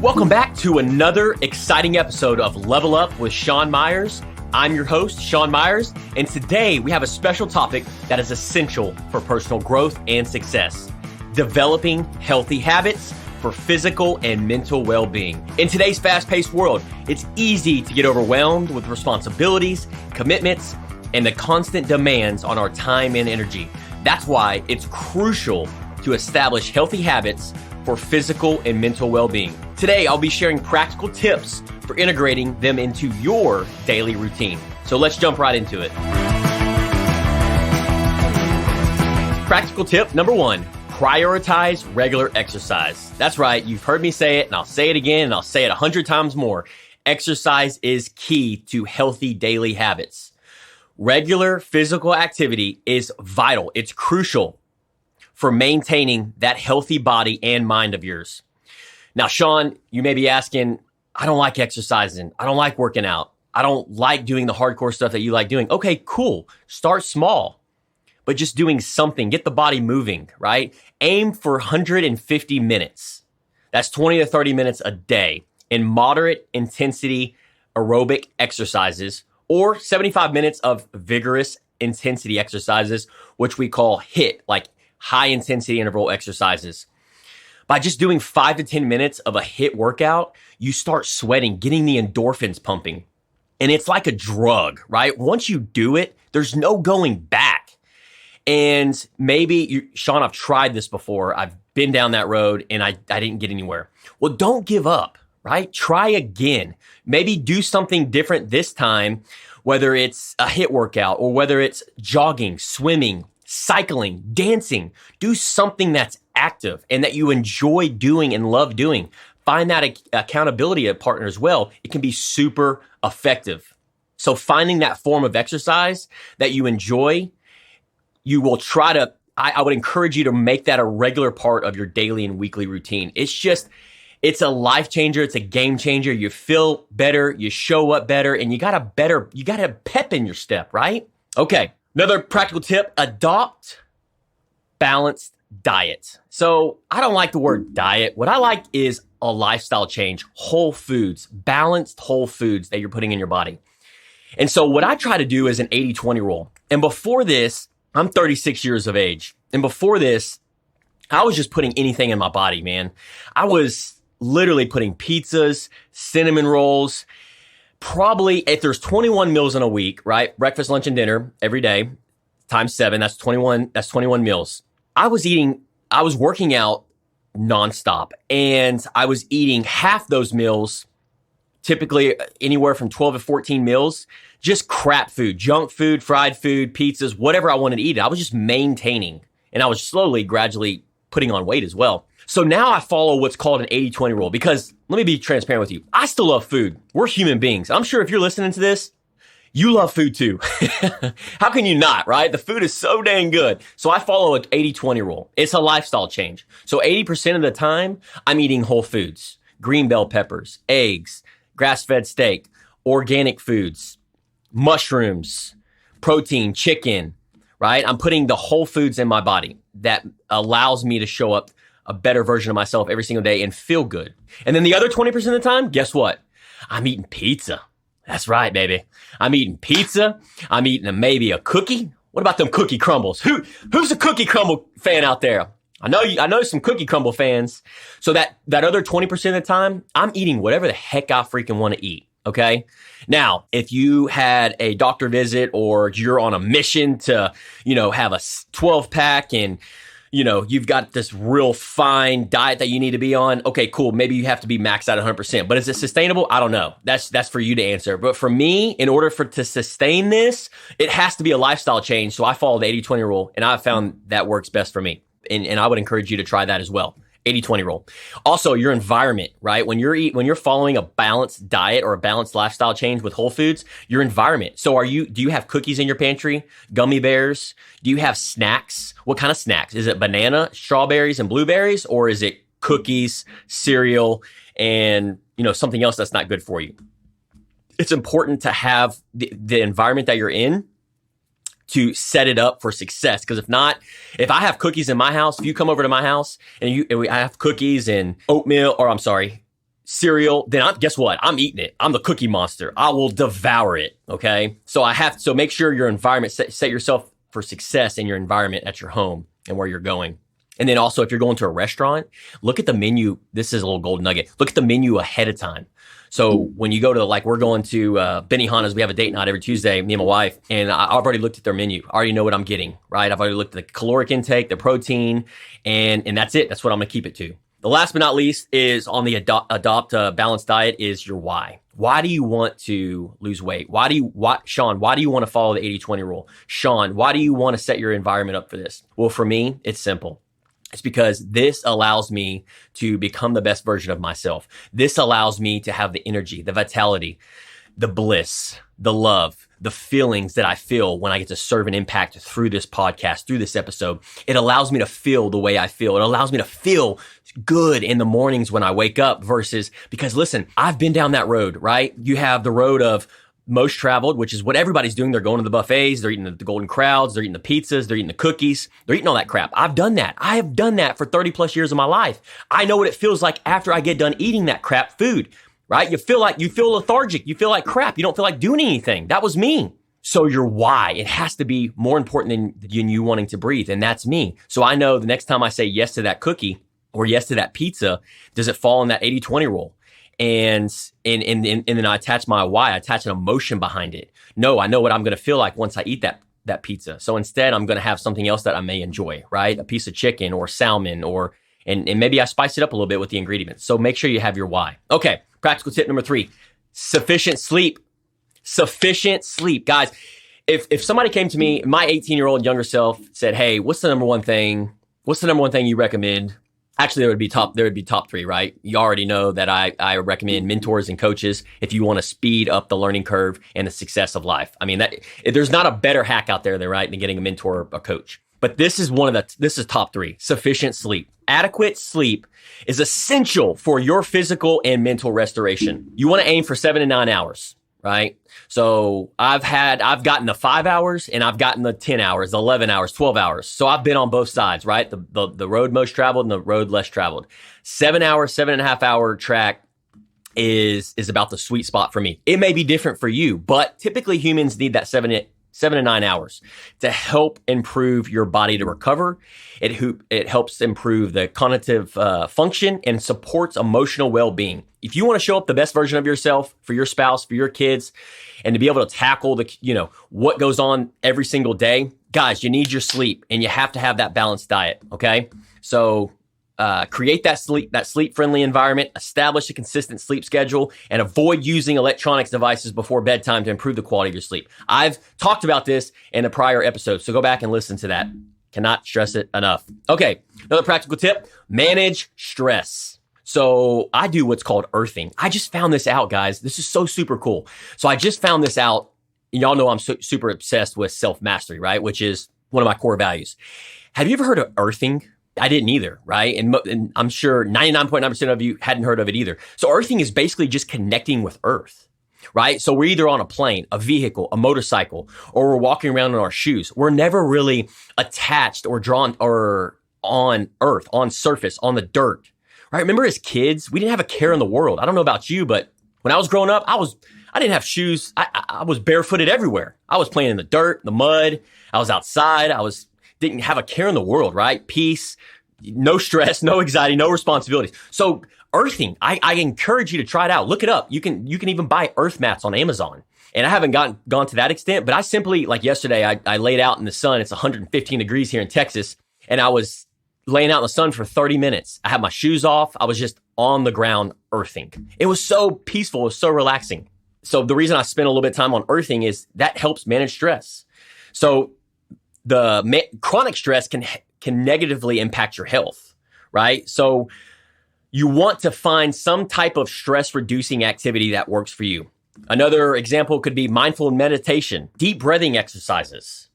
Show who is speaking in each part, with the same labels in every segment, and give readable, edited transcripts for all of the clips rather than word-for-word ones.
Speaker 1: Welcome back to another exciting episode of Level Up with Sean Myers. I'm your host, Sean Myers, and today we have a special topic that is essential for personal growth and success: developing healthy habits for physical and mental well-being. In today's fast-paced world, it's easy to get overwhelmed with responsibilities, commitments, and the constant demands on our time and energy. That's why it's crucial to establish healthy habits for physical and mental well-being. Today, I'll be sharing practical tips for integrating them into your daily routine. So let's jump right into it. Practical tip number 1, prioritize regular exercise. That's right, you've heard me say it, and I'll say it again, and I'll say it 100 times more. Exercise is key to healthy daily habits. Regular physical activity is vital. It's crucial for maintaining that healthy body and mind of yours. Now, Sean, you may be asking, I don't like exercising. I don't like working out. I don't like doing the hardcore stuff that you like doing. Okay, cool. Start small, but just doing something. Get the body moving, right? Aim for 150 minutes. That's 20 to 30 minutes a day in moderate intensity aerobic exercises, or 75 minutes of vigorous intensity exercises, which we call HIIT, like high intensity interval exercises. By just doing 5 to 10 minutes of a HIIT workout, you start sweating, getting the endorphins pumping. And it's like a drug, right? Once you do it, there's no going back. And maybe, Sean, I've tried this before. I've been down that road and I didn't get anywhere. Well, don't give up, right? Try again. Maybe do something different this time, whether it's a HIIT workout or whether it's jogging, swimming, cycling, dancing. Do something that's active and that you enjoy doing and love doing. Find that accountability partner as well. It can be super effective. So finding that form of exercise that you enjoy, you will try to, I would encourage you to make that a regular part of your daily and weekly routine. It's a life changer. It's a game changer. You feel better, you show up better, and you got a pep in your step, right? Okay. Another practical tip, adopt balanced diet. So I don't like the word diet. What I like is a lifestyle change, whole foods, balanced whole foods that you're putting in your body. And so what I try to do is an 80-20 rule. And before this, I'm 36 years of age. And before this, I was just putting anything in my body, man. I was literally putting pizzas, cinnamon rolls. Probably if there's 21 meals in a week, right? Breakfast, lunch, and dinner every day times 7, that's 21 meals. I was working out nonstop, and I was eating half those meals, typically anywhere from 12 to 14 meals, just crap food, junk food, fried food, pizzas, whatever I wanted to eat. I was just maintaining, and I was gradually putting on weight as well. So now I follow what's called an 80-20 rule, because let me be transparent with you. I still love food. We're human beings. I'm sure if you're listening to this, you love food too. How can you not, right? The food is so dang good. So I follow an 80-20 rule. It's a lifestyle change. So 80% of the time, I'm eating whole foods, green bell peppers, eggs, grass-fed steak, organic foods, mushrooms, protein, chicken, right? I'm putting the whole foods in my body that allows me to show up a better version of myself every single day and feel good. And then the other 20% of the time, guess what? I'm eating pizza. That's right, baby. I'm eating pizza. I'm eating maybe a cookie. What about them cookie crumbles? Who's a cookie crumble fan out there? I know some cookie crumble fans. So that other 20% of the time, I'm eating whatever the heck I freaking want to eat. Okay. Now, if you had a doctor visit or you're on a mission to, have a 12-pack and you've got this real fine diet that you need to be on. Okay, cool. Maybe you have to be maxed out 100%. But is it sustainable? I don't know. That's for you to answer. But for me, in order to sustain this, it has to be a lifestyle change. So I follow the 80-20 rule, and I've found that works best for me. And I would encourage you to try that as well. 80-20 rule. Also, your environment, right? When you're following a balanced diet or a balanced lifestyle change with whole foods, your environment. So do you have cookies in your pantry? Gummy bears? Do you have snacks? What kind of snacks? Is it banana, strawberries, and blueberries? Or is it cookies, cereal, and something else that's not good for you? It's important to have the environment that you're in to set it up for success. Because if I have cookies in my house, if you come over to my house and I have cookies and cereal, then guess what? I'm eating it. I'm the cookie monster. I will devour it. Okay. So make sure your environment, set yourself for success in your environment at your home and where you're going. And then also, if you're going to a restaurant, look at the menu. This is a little golden nugget. Look at the menu ahead of time. So when you go to, we're going to Benihana's, we have a date night every Tuesday, me and my wife, and I've already looked at their menu. I already know what I'm getting, right? I've already looked at the caloric intake, the protein, and that's it. That's what I'm going to keep it to. The last but not least is on the adopt a balanced diet is your why. Why do you want to lose weight? Sean, why do you want to follow the 80-20 rule? Sean, why do you want to set your environment up for this? Well, for me, it's simple. It's because this allows me to become the best version of myself. This allows me to have the energy, the vitality, the bliss, the love, the feelings that I feel when I get to serve an impact through this podcast, through this episode. It allows me to feel the way I feel. It allows me to feel good in the mornings when I wake up because listen, I've been down that road, right? You have the road of most traveled, which is what everybody's doing. They're going to the buffets. They're eating the golden crowds. They're eating the pizzas. They're eating the cookies. They're eating all that crap. I've done that. I have done that for 30 plus years of my life. I know what it feels like after I get done eating that crap food, right? You feel lethargic. You feel like crap. You don't feel like doing anything. That was me. So your why, it has to be more important than you wanting to breathe. And that's me. So I know the next time I say yes to that cookie or yes to that pizza, does it fall in that 80-20 rule? And then I attach my why, I attach an emotion behind it. No, I know what I'm going to feel like once I eat that pizza. So instead, I'm going to have something else that I may enjoy, right? A piece of chicken or salmon and maybe I spice it up a little bit with the ingredients. So make sure you have your why. Okay. Practical tip number 3, sufficient sleep. Sufficient sleep. Guys, if somebody came to me, my 18-year-old younger self said, hey, what's the number one thing you recommend? Actually, there would be top 3, right? You already know that I recommend mentors and coaches if you want to speed up the learning curve and the success of life. I mean, there's not a better hack out there than getting a mentor or a coach. But this is top 3, sufficient sleep. Adequate sleep is essential for your physical and mental restoration. You want to aim for 7 to 9 hours, right? So I've gotten the 5 hours and I've gotten the 10 hours, the 11 hours, 12 hours. So I've been on both sides, right? The road most traveled and the road less traveled. 7.5 hour track is about the sweet spot for me. It may be different for you, but typically humans need that 7 to 9 hours to help improve your body to recover. It helps improve the cognitive function and supports emotional well-being. If you want to show up the best version of yourself for your spouse, for your kids, and to be able to tackle what goes on every single day, guys, you need your sleep and you have to have that balanced diet. Okay. So, create that sleep-friendly environment, establish a consistent sleep schedule, and avoid using electronics devices before bedtime to improve the quality of your sleep. I've talked about this in a prior episode, so go back and listen to that. Cannot stress it enough. Okay, another practical tip, manage stress. So I do what's called earthing. I just found this out, guys. This is so super cool. So I just found this out. Y'all know I'm super obsessed with self-mastery, right? Which is one of my core values. Have you ever heard of earthing? I didn't either, right? And I'm sure 99.9% of you hadn't heard of it either. So earthing is basically just connecting with Earth, right? So we're either on a plane, a vehicle, a motorcycle, or we're walking around in our shoes. We're never really attached or drawn or on Earth, on surface, on the dirt, right? Remember as kids, we didn't have a care in the world. I don't know about you, but when I was growing up, I didn't have shoes. I was barefooted everywhere. I was playing in the dirt, the mud. I was outside. Didn't have a care in the world, right? Peace, no stress, no anxiety, no responsibilities. So earthing, I encourage you to try it out. Look it up. You can even buy earth mats on Amazon. And I haven't gone to that extent, but I simply, like yesterday, I laid out in the sun. It's 115 degrees here in Texas. And I was laying out in the sun for 30 minutes. I had my shoes off. I was just on the ground earthing. It was so peaceful. It was so relaxing. So the reason I spent a little bit of time on earthing is that helps manage stress. So the chronic stress can negatively impact your health, right? So you want to find some type of stress reducing activity that works for you. Another example could be mindful meditation, deep breathing exercises,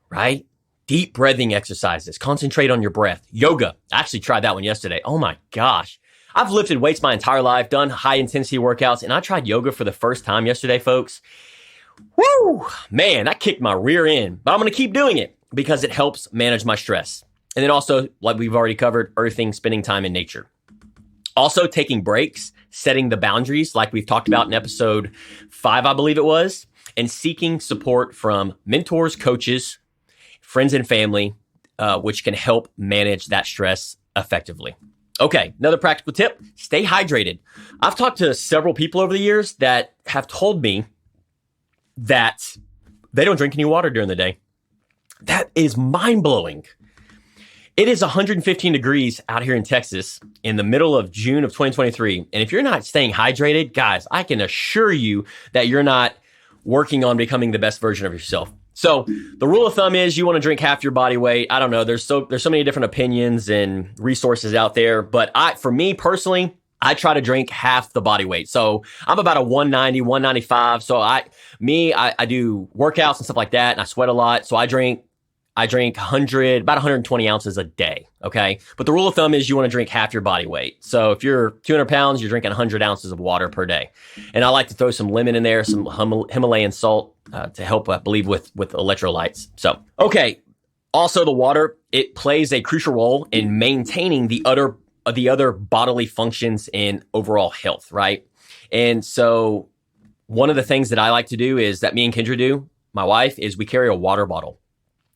Speaker 1: right? Deep breathing exercises. Concentrate on your breath. Yoga. I actually tried that one yesterday. Oh my gosh. I've lifted weights my entire life, done high intensity workouts, and I tried yoga for the first time yesterday, folks. Woo! Man, that kicked my rear end, but I'm going to keep doing it because it helps manage my stress. And then also, like we've already covered, earthing, spending time in nature. Also taking breaks, setting the boundaries like we've talked about in episode 5, I believe it was, and seeking support from mentors, coaches, friends, and family, which can help manage that stress effectively. Okay, another practical tip, stay hydrated. I've talked to several people over the years that have told me that they don't drink any water during the day. That is mind-blowing. It is 115 degrees out here in Texas in the middle of June of 2023. And if you're not staying hydrated, guys, I can assure you that you're not working on becoming the best version of yourself. So the rule of thumb is you want to drink half your body weight. I don't know. There's so many different opinions and resources out there. But for me personally, I try to drink half the body weight. So I'm about a 190, 195. So I do workouts and stuff like that. And I sweat a lot. So I drink about 120 ounces a day. Okay. But the rule of thumb is you want to drink half your body weight. So if you're 200 pounds, you're drinking 100 ounces of water per day. And I like to throw some lemon in there, some Himalayan salt to help, I believe, with electrolytes. So, okay. Also the water, it plays a crucial role in maintaining the other bodily functions and overall health, right? And so one of the things that I like to do is that me and Kendra do, my wife, is we carry a water bottle,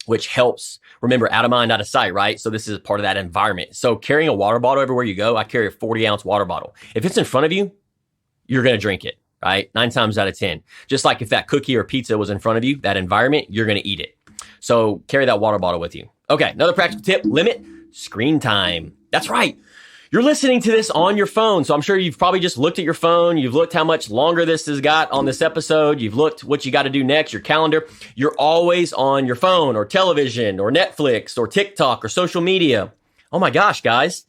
Speaker 1: which helps, remember, out of mind, out of sight, right? So this is part of that environment. So carrying a water bottle everywhere you go, I carry a 40-ounce water bottle. If it's in front of you, you're going to drink it, right? 9 times out of 10. Just like if that cookie or pizza was in front of you, that environment, you're going to eat it. So carry that water bottle with you. Okay, another practical tip, limit screen time. That's right. You're listening to this on your phone. So I'm sure you've probably just looked at your phone. You've looked how much longer this has got on this episode. You've looked what you got to do next, your calendar. You're always on your phone or television or Netflix or TikTok or social media. Oh my gosh, guys,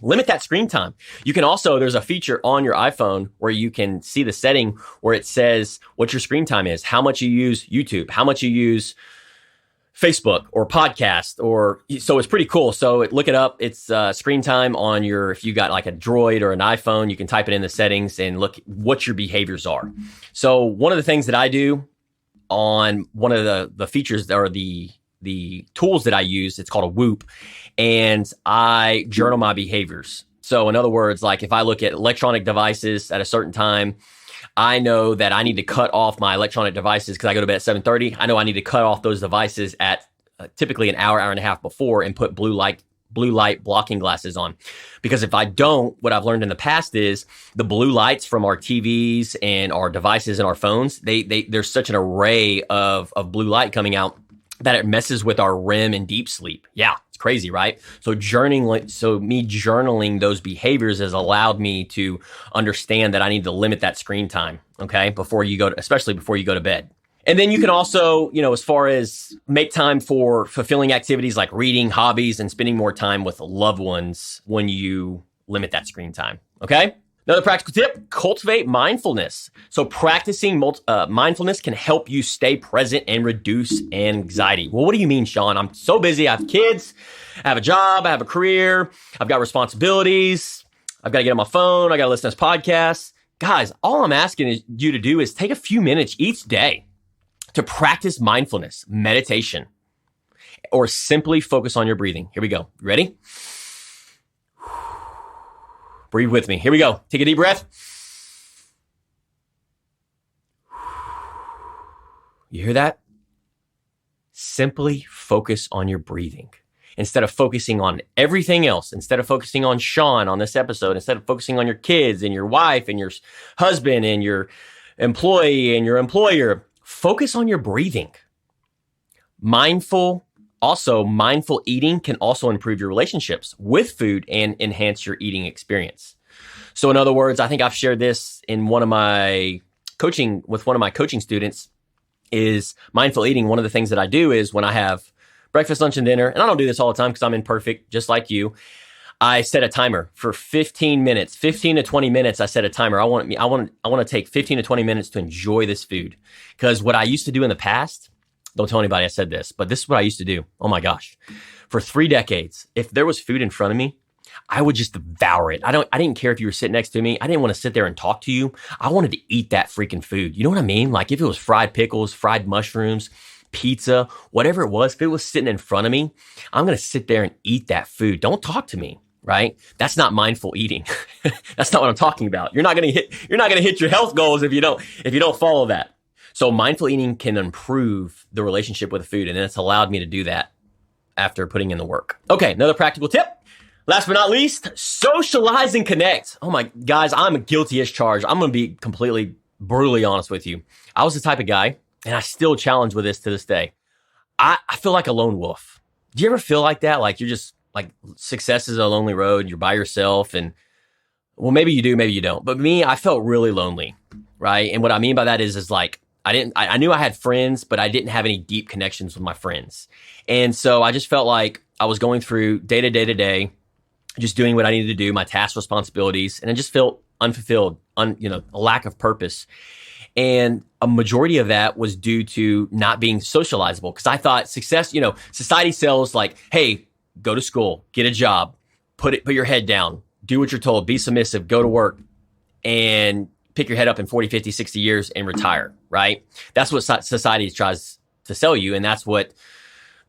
Speaker 1: limit that screen time. You can also, there's a feature on your iPhone where you can see the setting where it says what your screen time is, how much you use YouTube, how much you use Facebook or podcast, so it's pretty cool. So look it up. It's screen time on if you got like a Droid or an iPhone, you can type it in the settings and look what your behaviors are. So one of the things that I do on one of the features or the tools that I use, it's called a Whoop, and I journal my behaviors. So in other words, like if I look at electronic devices at a certain time, I know that I need to cut off my electronic devices because I go to bed at 7:30. I know I need to cut off those devices at typically an hour and a half before and put blue light blocking glasses on. Because if I don't, what I've learned in the past is the blue lights from our TVs and our devices and our phones, there's such an array of blue light coming out that it messes with our REM and deep sleep. Yeah, it's crazy, right? So me journaling those behaviors has allowed me to understand that I need to limit that screen time, okay, especially before you go to bed. And then you can also, as far as make time for fulfilling activities like reading, hobbies, and spending more time with loved ones when you limit that screen time, okay? Another practical tip, cultivate mindfulness. So practicing mindfulness can help you stay present and reduce anxiety. Well, what do you mean, Sean? I'm so busy. I have kids, I have a job, I have a career, I've got responsibilities, I've got to get on my phone, I got to listen to this podcast. Guys, all I'm asking you to do is take a few minutes each day to practice mindfulness, meditation, or simply focus on your breathing. Here we go. You ready? Breathe with me. Here we go. Take a deep breath. You hear that? Simply focus on your breathing. Instead of focusing on everything else, instead of focusing on Sean on this episode, instead of focusing on your kids and your wife and your husband and your employee and your employer, focus on your breathing. Mindful eating can also improve your relationships with food and enhance your eating experience. So in other words, I think I've shared this in one of my coaching students is mindful eating. One of the things that I do is when I have breakfast, lunch, and dinner, and I don't do this all the time because I'm imperfect, just like you, I set a timer for 15 minutes, 15 to 20 minutes. I set a timer. I want to take 15 to 20 minutes to enjoy this food. Because what I used to do in the past, don't tell anybody I said this, but this is what I used to do. Oh my gosh. For 3 decades, if there was food in front of me, I would just devour it. I didn't care if you were sitting next to me. I didn't want to sit there and talk to you. I wanted to eat that freaking food. You know what I mean? Like if it was fried pickles, fried mushrooms, pizza, whatever it was, if it was sitting in front of me, I'm going to sit there and eat that food. Don't talk to me, right? That's not mindful eating. That's not what I'm talking about. You're not going to hit your health goals if you don't follow that. So mindful eating can improve the relationship with the food, and it's allowed me to do that after putting in the work. Okay, another practical tip. Last but not least, socialize and connect. Oh my, guys, I'm guilty as charged. I'm going to be completely brutally honest with you. I was the type of guy, and I still challenge with this to this day. I feel like a lone wolf. Do you ever feel like that? Like you're just like success is a lonely road. You're by yourself, and well, maybe you do, maybe you don't. But me, I felt really lonely, right? And what I mean by that is like I knew I had friends, but I didn't have any deep connections with my friends. And so I just felt like I was going through day to day, just doing what I needed to do, my tasks, responsibilities, and I just felt unfulfilled, a lack of purpose. And a majority of that was due to not being socializable, because I thought success, society sells like, hey, go to school, get a job, put your head down, do what you're told, be submissive, go to work, and pick your head up in 40, 50, 60 years and retire, right? That's what society tries to sell you, and that's what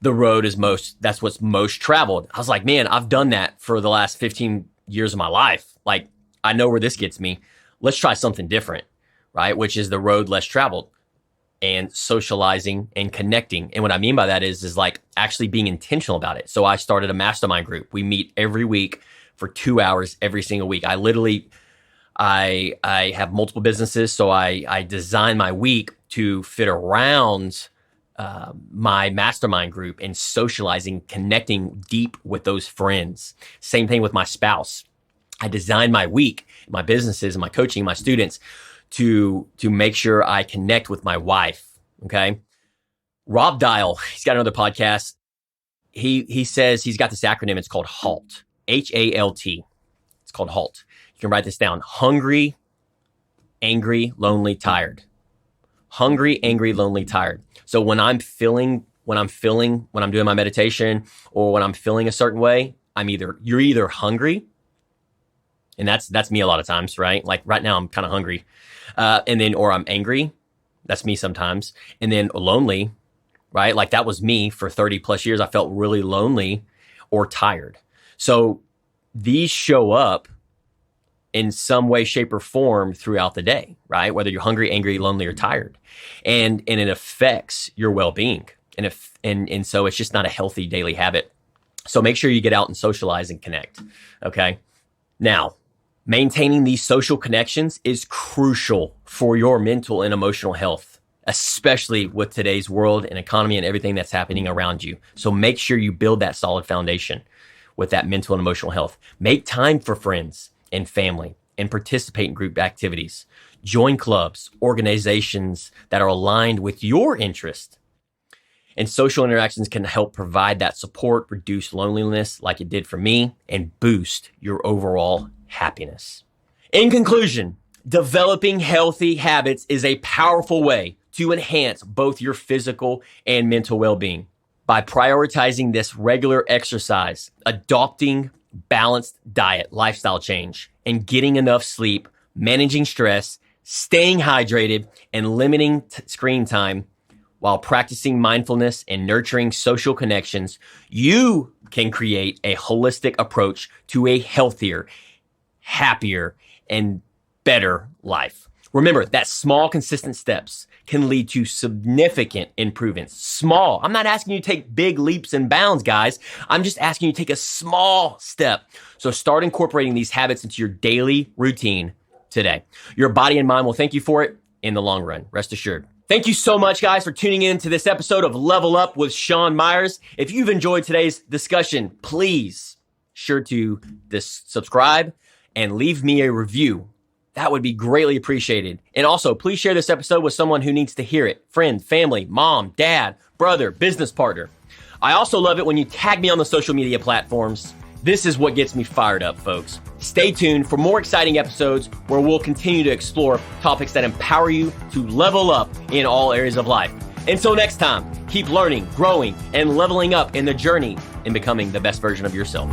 Speaker 1: the road is that's what's most traveled. I was like, man, I've done that for the last 15 years of my life. Like, I know where this gets me. Let's try something different, right? Which is the road less traveled, and socializing and connecting. And what I mean by that is like actually being intentional about it. So I started a mastermind group. We meet every week for 2 hours every single week. I have multiple businesses, so I design my week to fit around my mastermind group and socializing, connecting deep with those friends. Same thing with my spouse. I design my week, my businesses and my coaching, my students to make sure I connect with my wife. Okay. Rob Dial, he's got another podcast. He says he's got this acronym. It's called HALT, HALT. It's called HALT. You can write this down. Hungry, angry, lonely, tired. Hungry, angry, lonely, tired. So when I'm doing my meditation or when I'm feeling a certain way, you're either hungry, and that's me a lot of times, right? Like right now I'm kind of hungry. Or I'm angry. That's me sometimes. And then lonely, right? Like that was me for 30 plus years. I felt really lonely or tired. So these show up in some way, shape, or form throughout the day, right? Whether you're hungry, angry, lonely, or tired. And it affects your well-being. And so it's just not a healthy daily habit. So make sure you get out and socialize and connect, okay? Now, maintaining these social connections is crucial for your mental and emotional health, especially with today's world and economy and everything that's happening around you. So make sure you build that solid foundation with that mental and emotional health. Make time for friends and family and participate in group activities. Join clubs, organizations that are aligned with your interest. And social interactions can help provide that support, reduce loneliness like it did for me, and boost your overall happiness. In conclusion, developing healthy habits is a powerful way to enhance both your physical and mental well-being. By prioritizing this regular exercise, adopting balanced diet, lifestyle change, and getting enough sleep, managing stress, staying hydrated, and limiting screen time while practicing mindfulness and nurturing social connections, you can create a holistic approach to a healthier, happier, and better life. Remember that small, consistent steps can lead to significant improvements. Small. I'm not asking you to take big leaps and bounds, guys. I'm just asking you to take a small step. So start incorporating these habits into your daily routine today. Your body and mind will thank you for it in the long run. Rest assured. Thank you so much, guys, for tuning in to this episode of Level Up with Sean Myers. If you've enjoyed today's discussion, please sure to subscribe and leave me a review. That would be greatly appreciated. And also, please share this episode with someone who needs to hear it. Friend, family, mom, dad, brother, business partner. I also love it when you tag me on the social media platforms. This is what gets me fired up, folks. Stay tuned for more exciting episodes where we'll continue to explore topics that empower you to level up in all areas of life. Until next time, keep learning, growing, and leveling up in the journey in becoming the best version of yourself.